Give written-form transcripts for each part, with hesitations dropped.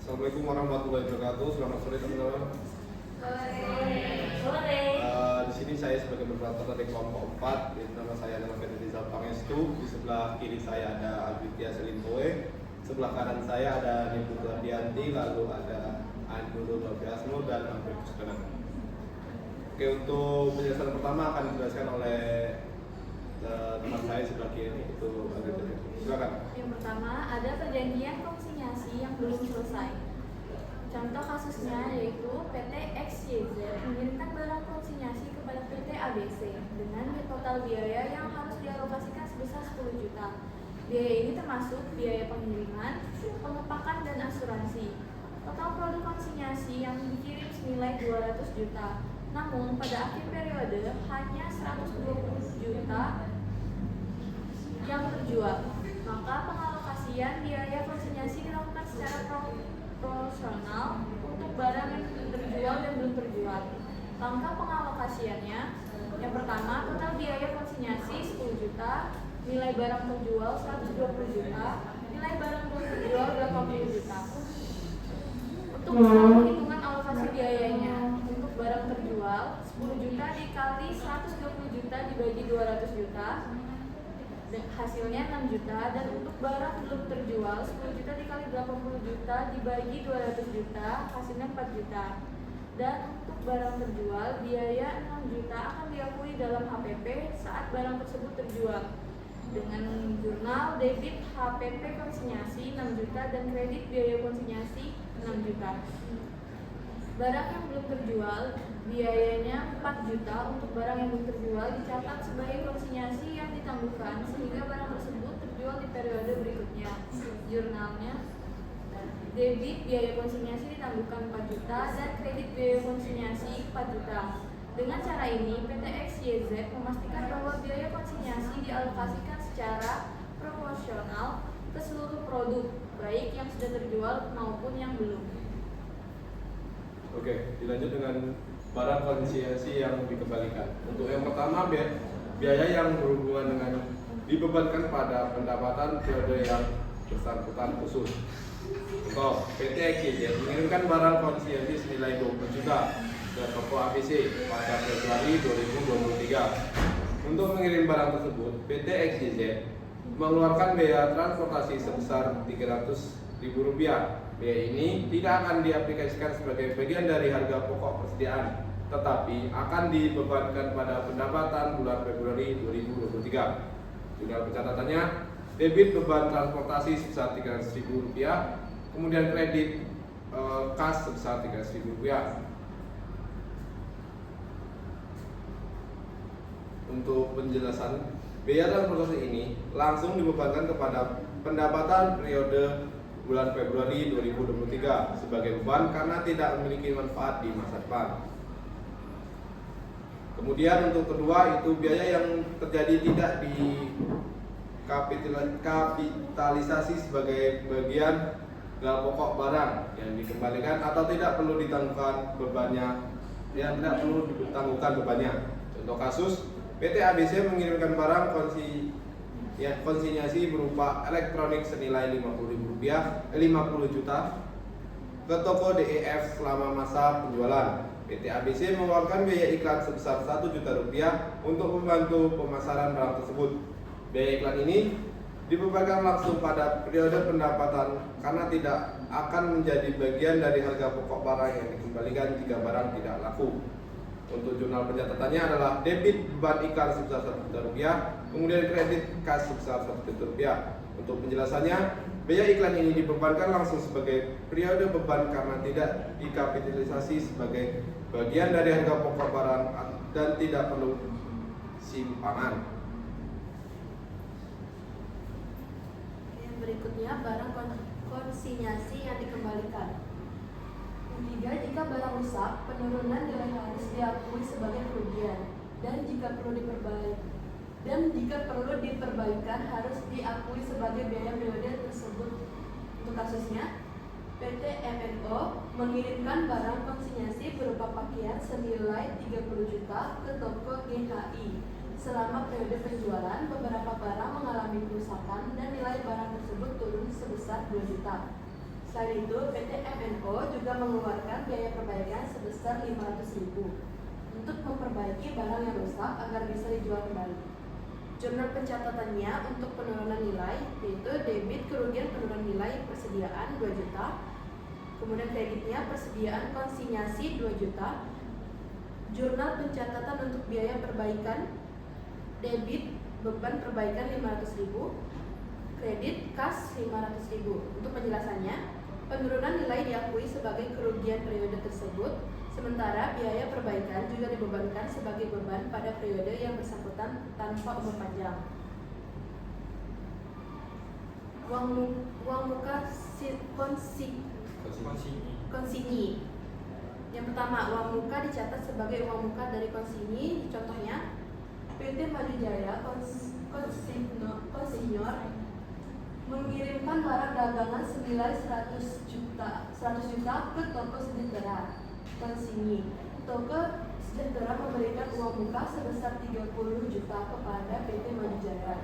Assalamualaikum warahmatullahi wabarakatuh. Selamat sore teman-teman. Sore. Di sini saya sebagai moderator dari kelompok 4. Nama saya adalah Fedrizal Pangestu. Di sebelah kiri saya ada Alvitya Selintoe. Sebelah kanan saya ada Nipu Guardianti, lalu ada Nurul Babiasmo dan Amri Kusbana. Oke, untuk penjelasan pertama akan dijelaskan oleh teman saya sebelah kiri, itu Alvitya. Silakan. Yang pertama, ada perjanjian konsinyasi yang belum selesai. Contoh kasusnya yaitu PT XYZ mengirimkan barang konsinyasi kepada PT ABC dengan total biaya yang harus dialokasikan sebesar 10 juta. Biaya ini termasuk biaya pengiriman, pengepakan, dan asuransi. Total produk konsinyasi yang dikirim senilai 200 juta. Namun pada akhir periode hanya 120 juta yang terjual. Maka pengalokasian biaya konsinyasi dilakukan secara proporsional untuk barang yang terjual dan belum terjual. Langkah pengalokasiannya, yang pertama, total biaya konsinyasi 10 juta, nilai barang terjual 120 juta, nilai barang belum terjual 80 juta. Untuk hitungan alokasi biayanya, untuk barang terjual 10 juta dikali 120 juta dibagi 200 juta, hasilnya 6 juta. Dan untuk barang belum terjual 10 juta dikali 80 juta dibagi 200 juta, hasilnya 4 juta. Dan untuk barang terjual, biaya 6 juta akan diakui dalam HPP saat barang tersebut terjual dengan jurnal debit HPP konsinyasi 6 juta dan kredit biaya konsinyasi 6 juta. Barang yang belum terjual, biayanya 4 juta. Untuk barang yang belum terjual dicatat sebagai konsinyasi yang ditangguhkan sehingga barang tersebut terjual di periode berikutnya. Jurnalnya, debit biaya konsinyasi ditangguhkan 4 juta dan kredit biaya konsinyasi 4 juta. Dengan cara ini, PT XYZ memastikan bahwa biaya konsinyasi dialokasikan secara proporsional ke seluruh produk, baik yang sudah terjual maupun yang belum. Oke, dilanjut dengan barang konsinyasi yang dikembalikan. Untuk yang pertama, biaya yang berhubungan dengan dibebankan pada pendapatan periode yang bersangkutan khusus. Contoh, PT XYZ mengirimkan barang konsinyasi senilai 20 juta ke toko ABC pada Februari 2023. Untuk mengirim barang tersebut, PT XYZ mengeluarkan biaya transportasi sebesar Rp300.000. Biaya ini tidak akan diaplikasikan sebagai bagian dari harga pokok persediaan, tetapi akan dibebankan pada pendapatan bulan Februari 2023. Jurnal pencatatannya, debit beban transportasi sebesar Rp300.000, kemudian kredit kas sebesar Rp300.000. Untuk penjelasan, biaya transportasi ini langsung dibebankan kepada pendapatan periode bulan Februari 2023 sebagai beban karena tidak memiliki manfaat di masa depan. Kemudian untuk kedua, itu biaya yang terjadi tidak dikapitalisasi sebagai bagian dalam pokok barang yang dikembalikan atau tidak perlu ditangguhkan bebannya, Contoh kasus, PT ABC mengirimkan barang konsinyasi berupa elektronik senilai Rp50 juta ke toko DEF selama masa penjualan. PT ABC mengeluarkan biaya iklan sebesar Rp1 juta untuk membantu pemasaran barang tersebut. Biaya iklan ini dibebankan langsung pada periode pendapatan karena tidak akan menjadi bagian dari harga pokok barang yang dikembalikan jika barang tidak laku. Untuk jurnal pencatatannya adalah debit beban iklan sebesar Rp1 juta, kemudian kredit kas sebesar Rp1 juta. Untuk penjelasannya, biaya iklan ini dibebankan langsung sebagai periode beban karena tidak dikapitalisasi sebagai bagian dari harga pokok barang dan tidak perlu simpangan. Yang berikutnya, barang konsinyasi yang dikembalikan. Ketiga, jika barang rusak, penurunan nilai harus diakui sebagai kerugian dan jika perlu diperbaikan harus diakui sebagai biaya periode tersebut. Untuk kasusnya, PT MNO mengirimkan barang konsinyasi berupa pakaian senilai 30 juta ke toko GHI. Selama periode penjualan, beberapa barang mengalami kerusakan dan nilai barang tersebut turun sebesar 2 juta. Selain itu, PT MNO juga mengeluarkan biaya perbaikan sebesar 500.000 untuk memperbaiki barang yang rusak agar bisa dijual kembali. Jurnal pencatatannya untuk penurunan nilai yaitu debit kerugian penurunan nilai persediaan 2 juta, kemudian kreditnya persediaan konsinyasi 2 juta, jurnal pencatatan untuk biaya perbaikan debit beban perbaikan 500.000, kredit kas 500.000. Untuk penjelasannya, penurunan nilai diakui sebagai kerugian periode tersebut, sementara biaya perbaikan juga dibebankan sebagai beban pada periode yang bersangkutan tanpa umur panjang. Uang muka konsinyi. Yang pertama, uang muka dicatat sebagai uang muka dari konsinyi. Contohnya, PT Maju Jaya Konsinyur mengirimkan barang dagangan senilai 100 juta ke toko sejahtera konsinyi. Toko sejahtera memberikan uang muka sebesar 30 juta kepada PT Maju Jaya.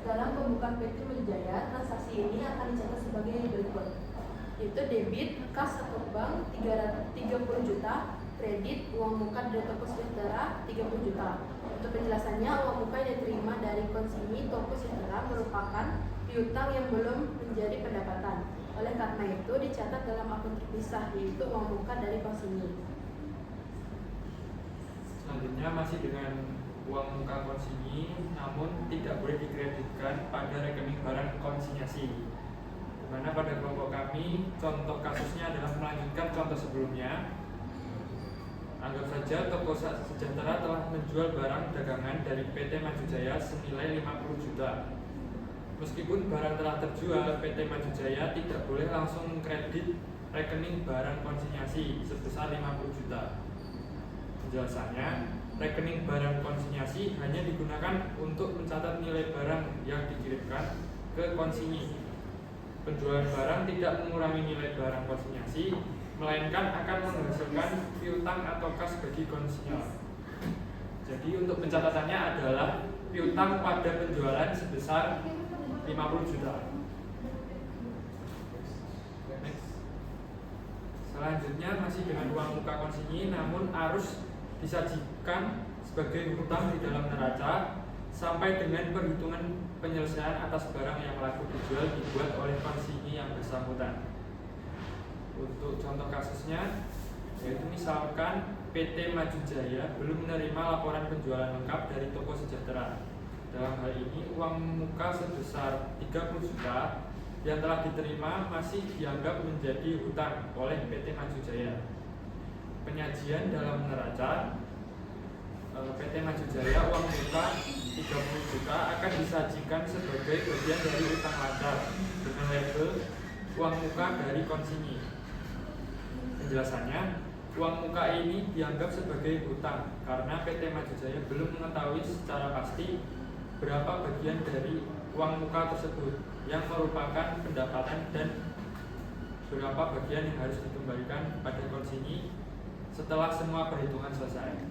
Dalam pembukaan PT Maju Jaya, transaksi ini akan dicatat sebagai berikut, yaitu debit kas atau bank 30 juta, kredit uang muka dari toko sejahtera 30 juta. Untuk penjelasannya, uang muka yang diterima dari konsinyi toko sejahtera merupakan piutang yang belum menjadi pendapatan. Oleh karena itu dicatat dalam akun terpisah, yaitu uang muka dari konsinyi. Selanjutnya masih dengan uang muka konsinyi, namun tidak boleh dikreditkan pada rekening barang konsinyasi. Di mana pada kelompok kami, contoh kasusnya adalah melanjutkan contoh sebelumnya. Anggap saja toko sejahtera telah menjual barang dagangan dari PT Maju Jaya senilai 50 juta. Meskipun barang telah terjual, PT Maju Jaya tidak boleh langsung mengkredit rekening barang konsinyasi sebesar 50 juta. Penjelasannya, rekening barang konsinyasi hanya digunakan untuk mencatat nilai barang yang dikirimkan ke konsinyi. Penjualan barang tidak mengurangi nilai barang konsinyasi, melainkan akan menghasilkan piutang atau kas bagi konsinyur. Jadi untuk pencatatannya adalah piutang pada penjualan sebesar 50 juta. Next. Selanjutnya masih dengan uang muka konsinyi, namun harus disajikan sebagai hutang di dalam neraca sampai dengan perhitungan penyelesaian atas barang yang laku dijual dibuat oleh konsinyi yang bersangkutan. Untuk contoh kasusnya, yaitu misalkan PT Maju Jaya belum menerima laporan penjualan lengkap dari toko sejahtera. Dalam hal ini, uang muka sebesar 30 juta yang telah diterima masih dianggap menjadi hutang oleh PT Maju Jaya. Penyajian dalam neraca PT Maju Jaya uang muka 30 juta akan disajikan sebagai bagian dari hutang lancar dengan label uang muka dari konsinyi. Penjelasannya, uang muka ini dianggap sebagai hutang karena PT Maju Jaya belum mengetahui secara pasti berapa bagian dari uang muka tersebut yang merupakan pendapatan dan berapa bagian yang harus dikembalikan pada konsinyi setelah semua perhitungan selesai.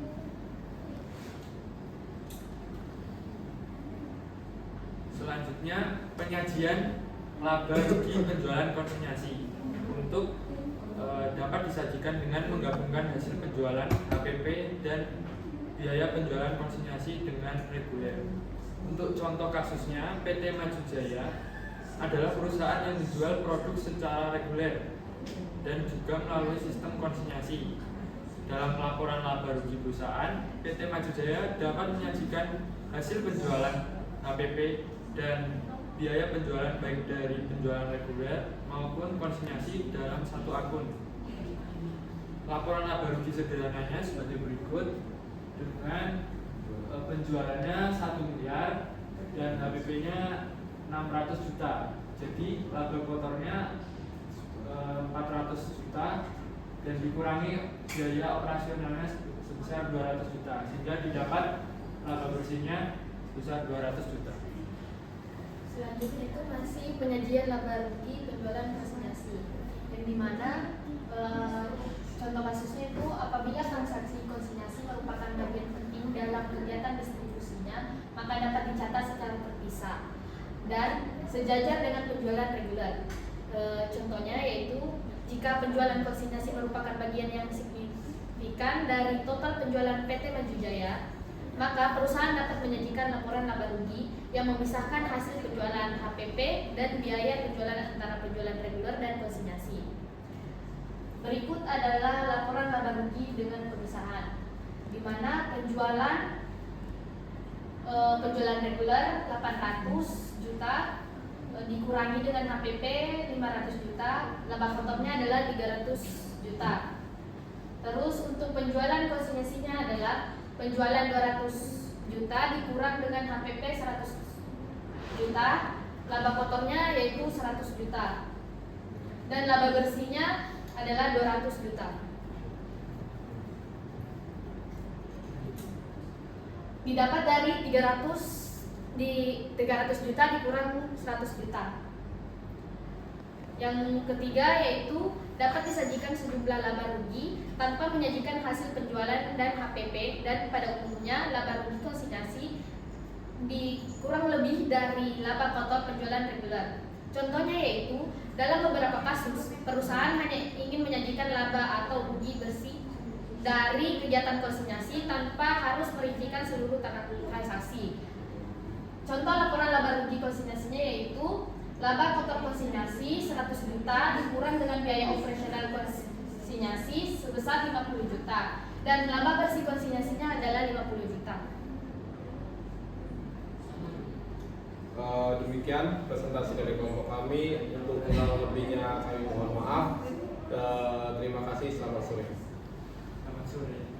Selanjutnya, penyajian laba rugi penjualan konsinyasi untuk dapat disajikan dengan menggabungkan hasil penjualan HPP dan biaya penjualan konsinyasi dengan reguler. Untuk contoh kasusnya, PT Maju Jaya adalah perusahaan yang dijual produk secara reguler dan juga melalui sistem konsinyasi. Dalam laporan laba rugi perusahaan, PT Maju Jaya dapat menyajikan hasil penjualan HPP dan biaya penjualan baik dari penjualan reguler maupun konsinyasi dalam satu akun. Laporan laba rugi sederhananya sebagai berikut, dengan penjualannya 1 miliar dan HPP-nya 600 juta. Jadi laba kotornya 400 juta dan dikurangi biaya operasionalnya sebesar 200 juta sehingga didapat laba bersihnya sebesar 200 juta. Selanjutnya itu masih penyajian laba rugi penjualan konsinyasi, yang dimana contoh kasusnya itu apabila transaksi konsinyasi merupakan bagian penting dalam kegiatan distribusinya, maka dapat dicatat secara terpisah dan sejajar dengan penjualan reguler. Contohnya yaitu jika penjualan konsinyasi merupakan bagian yang signifikan dari total penjualan PT Maju Jaya, maka perusahaan dapat menyajikan laporan laba rugi yang memisahkan hasil penjualan HPP dan biaya penjualan antara penjualan reguler dan konsinyasi. Berikut adalah laporan laba rugi dengan pemisahan, di mana penjualan reguler 800 juta dikurangi dengan HPP 500 juta, laba kotornya adalah 300 juta. Terus untuk penjualan konsinyasinya adalah penjualan 200 juta dikurang dengan HPP 100 juta, laba kotornya yaitu 100 juta. Dan laba bersihnya adalah 200 juta. Didapat dari 300 juta dikurang 100 juta. Yang ketiga yaitu dapat disajikan sejumlah laba rugi tanpa menyajikan hasil penjualan dan HPP, dan pada umumnya laba rugi konsinyasi dikurang lebih dari laba kotor penjualan reguler. Contohnya yaitu dalam beberapa kasus perusahaan hanya ingin menyajikan laba atau rugi bersih dari kegiatan konsinyasi tanpa harus merincikan seluruh transaksi. Contoh laporan laba rugi konsinyasinya yaitu laba kotor konsinyasi 100 juta dikurang dengan biaya operasional konsinyasi sebesar 50 juta, dan laba bersih konsinyasinya adalah 50 juta. Demikian presentasi dari kelompok kami. Untuk kurang lebihnya kami mohon maaf. Terima kasih, selamat sore. Selamat sore.